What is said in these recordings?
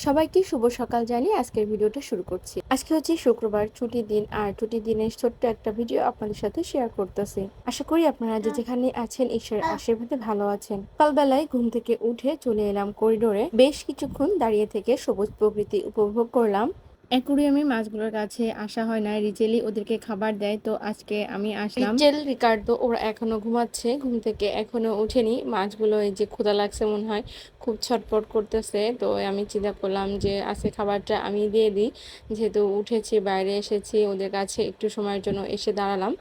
সবাইকে শুভ সকাল জানিয়ে আজকের ভিডিওটা শুরু করছি। আজকে হচ্ছে শুক্রবার, ছুটির দিন। আর ছুটির দিনের ছোট্ট একটা ভিডিও আপনাদের সাথে শেয়ার করতেছি। আশা করি আপনারা যে যেখানে আছেন ঈশ্বরের আশীর্বাদে ভালো আছেন। সকালবেলায় ঘুম থেকে উঠে চলে এলাম করিডোরে। বেশ কিছুক্ষণ দাঁড়িয়ে থেকে সবুজ প্রকৃতি উপভোগ করলাম। অ্যাকুরিয়ামে মাছগুলোর কাছে আসা হয় না, রিচেলি ওদেরকে খাবার দেয়, তো আজকে আমি আসলাম। রিচেল, রিকার্ডো ওরা এখনো ঘুমাচ্ছে, ঘুম থেকে এখনো ওঠেনি। মাছগুলো এই যে ক্ষুধা লাগছে মনে হয়, খুব ছটফট করতেছে। তো আমি চিন্তা করলাম যে আজকে খাবারটা আমি দিয়ে দিই, যেহেতু উঠেছি, বাইরে এসেছি, ওদের কাছে একটু সময়ের জন্য এসে দাঁড়ালাম।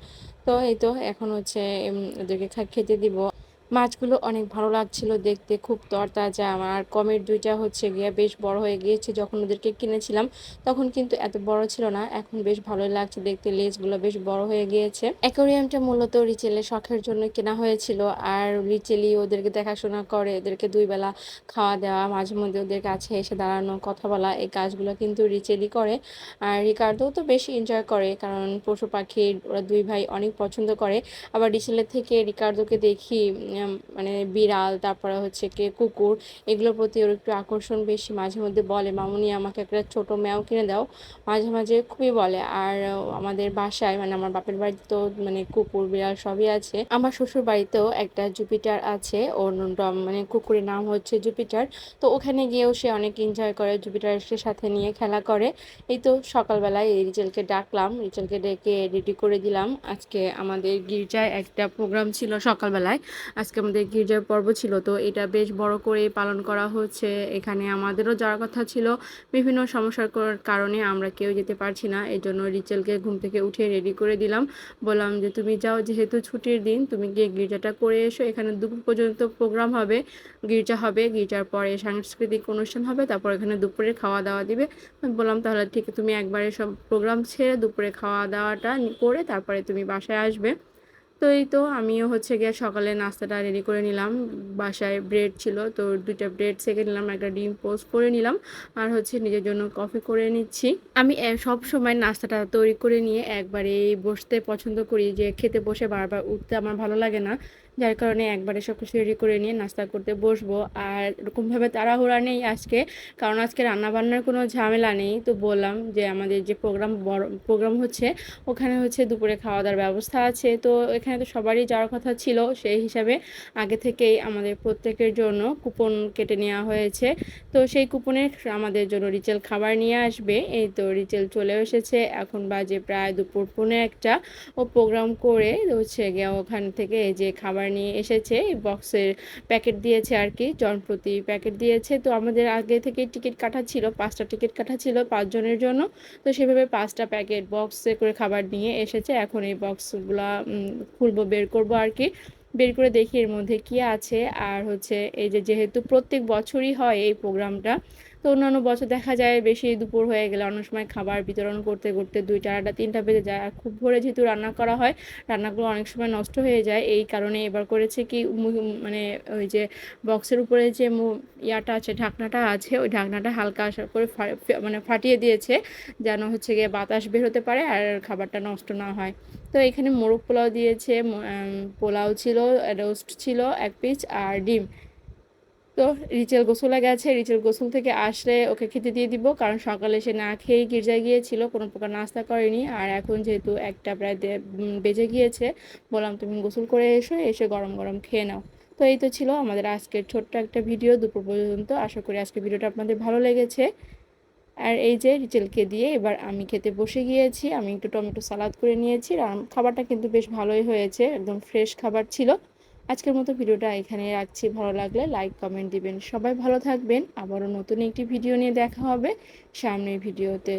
তো এই তো এখন হচ্ছে ওদেরকে খেতে দিব। মাছগুলো অনেক ভালো লাগছিল দেখতে, খুব তরতাজা। আমার কমের দুইটা হচ্ছে গিয়ে বেশ বড় হয়ে গিয়েছে। যখন ওদেরকে কিনেছিলাম তখন কিন্তু এত বড় ছিল না, এখন বেশ ভালোই লাগছে দেখতে, লেজগুলো বেশ বড় হয়ে গিয়েছে। অ্যাকোয়ারিয়ামটা মূলত রিচেলের শখের জন্য কেনা হয়েছিল। আর রিচেলি ওদেরকে দেখাশোনা করে, ওদেরকে দুই বেলা খাওয়া দেওয়া, মাঝে মধ্যে ওদের কাছে এসে দাঁড়ানো, কথা বলা, এই কাজগুলো কিন্তু রিচেলি করে। আর রিকার্ডো তো বেশি এনজয় করে, কারণ পশু পাখি ওরা দুই ভাই অনেক পছন্দ করে। আবার রিচেলের থেকে রিকার্ডোকে দেখি মানে বিড়াল, তারপরে হচ্ছে কি কুকুর, এগুলোর প্রতি ওর একটু আকর্ষণ বেশি। মাঝে মধ্যে বলে, মামুনি আমাকে একটা ছোট ম্যাও কিনে দাও, মাঝে মাঝে খুবই বলে। আর আমাদের বাসায় মানে আমার বাপের বাড়িতে তো মানে কুকুর বিড়াল সবই আছে। আমার শ্বশুর বাড়িতেও একটা জুপিটার আছে, ওর মানে কুকুরের নাম হচ্ছে জুপিটার। তো ওখানে গিয়েও সে অনেক এনজয় করে, জুপিটারের সাথে নিয়ে খেলা করে। এই তো সকালবেলায় এই রিচেলকে ডাকলাম, রিচেলকে ডেকে রেডি করে দিলাম। আজকে আমাদের গির্জায় একটা প্রোগ্রাম ছিল সকালবেলায়, আজকে আমাদের গির্জার পর্ব ছিল, তো এটা বেশ বড় করে পালন করা হচ্ছে। এখানে আমাদেরও যাওয়ার কথা ছিল, বিভিন্ন সমস্যার কারণে আমরা কেউ যেতে পারছি না। এই জন্য রিচেলকে ঘুম থেকে উঠে রেডি করে দিলাম, বললাম যে তুমি যাও, যেহেতু ছুটির দিন, তুমি গিয়ে গির্জাটা করে এসো। এখানে দুপুর পর্যন্ত প্রোগ্রাম হবে, গির্জা হবে, গির্জার পরে সাংস্কৃতিক অনুষ্ঠান হবে, তারপর এখানে দুপুরে খাওয়া দাওয়া দিবে। আমি বললাম তাহলে ঠিক, তুমি একবারে সব প্রোগ্রাম ছেড়ে দুপুরে খাওয়া দাওয়াটা করে তারপরে তুমি বাসায় আসবে। তো এই তো আমিও হচ্ছে গিয়ে সকালে নাস্তাটা রেডি করে নিলাম। বাসায় ব্রেড ছিল, তো দুইটা ব্রেড সেঁকে নিলাম, একটা ডিম পোস্ট করে নিলাম, আর হচ্ছে নিজের জন্য কফি করে নিচ্ছি। আমি সব সময় নাস্তাটা তৈরি করে নিয়ে একবারে বসতে পছন্দ করি, যে খেতে বসে বারবার উঠতে আমার ভালো লাগে না। যার কারণে একবারে সব কিছু রেডি করে নিয়ে নাস্তা করতে বসবো। আর এরকমভাবে তাড়াহুড়া নেই আজকে, কারণ আজকে রান্নাবান্নার কোনো ঝামেলা নেই। তো বললাম যে আমাদের যে বড় প্রোগ্রাম হচ্ছে, ওখানে হচ্ছে দুপুরে খাওয়া দাওয়ার ব্যবস্থা আছে। তো এখানে তো সবারই যাওয়ার কথা ছিল, সেই হিসাবে আগে থেকেই আমাদের প্রত্যেকের জন্য কুপন কেটে নেওয়া হয়েছে। তো সেই কুপনে আমাদের জন্য রিচেল খাবার নিয়ে আসবে। এই তো রিচেল চলে এসেছে, এখন বাজে প্রায় দুপুর 1:45। ও প্রোগ্রাম করে হচ্ছে গিয়ে ওখান থেকে যে খাবার নিয়ে এসেছে, বক্সের প্যাকেট দিয়েছে আর কি, জনপ্রতি প্যাকেট দিয়েছে। তো আমাদের আগে থেকে টিকিট কাটা ছিল, 5টা টিকিট কাটা ছিল 5 জনের জন্য। তো সেভাবে 5টা প্যাকেট বক্সে করে খাবার নিয়ে এসেছে। এখন এই বক্সগুলা খুলবো, বের করব আর কি। বের করে দেখি এর মধ্যে কি আছে। আর হচ্ছে এই যে, যেহেতু প্রত্যেক বছরই হয় এই প্রোগ্রামটা, তো অন্যান্য বছর দেখা যায় বেশি দুপুর হয়ে গেলে অনেক সময় খাবার বিতরণ করতে করতে 2টা, 2:30, 3টা বেজে যায়। আর খুব ভোরে যেহেতু রান্না করা হয়, রান্নাগুলো অনেক সময় নষ্ট হয়ে যায়। এই কারণে এবার করেছে কি, মানে ওই যে বক্সের উপরে যে ইয়াটা আছে, ঢাকনাটা আছে, ওই ঢাকনাটা হালকা আশা করে মানে ফাটিয়ে দিয়েছে, যেন হচ্ছে গিয়ে বাতাস বের হতে পারে আর খাবারটা নষ্ট না হয়। তো এখানে মোরগ পোলাও দিয়েছে, পোলাও ছিল, রোস্ট ছিল 1 পিস, আর ডিম। তো রিচেল গোসলে গেছে, রিচেল গোসল থেকে আসলে ওকে খেতে দিয়ে দিব, কারণ সকালে সে না খেয়েই গির্জায় গিয়েছিল, কোনো প্রকার নাস্তা করেনি। আর এখন যেহেতু 1টা প্রায় বেজে গিয়েছে, বললাম তুমি গোসল করে এসো, এসে গরম গরম খেয়ে নাও। তো এই তো ছিল আমাদের আজকের ছোট্ট একটা ভিডিও দুপুর পর্যন্ত। আশা করি আজকের ভিডিওটা আপনাদের ভালো লেগেছে। আর এই যে রিচেলকে দিয়ে এবার আমি খেতে বসে গিয়েছি। আমি একটু টমেটো সালাদ করে নিয়েছি, আর খাবারটা কিন্তু বেশ ভালোই হয়েছে, একদম ফ্রেশ খাবার ছিল। আজকের মতো ভিডিওটা এখানে রাখছি, ভালো লাগলে লাইক কমেন্ট দিবেন। সবাই ভালো থাকবেন, আবারও নতুন একটি ভিডিও নিয়ে দেখা হবে সামনের ভিডিওতে।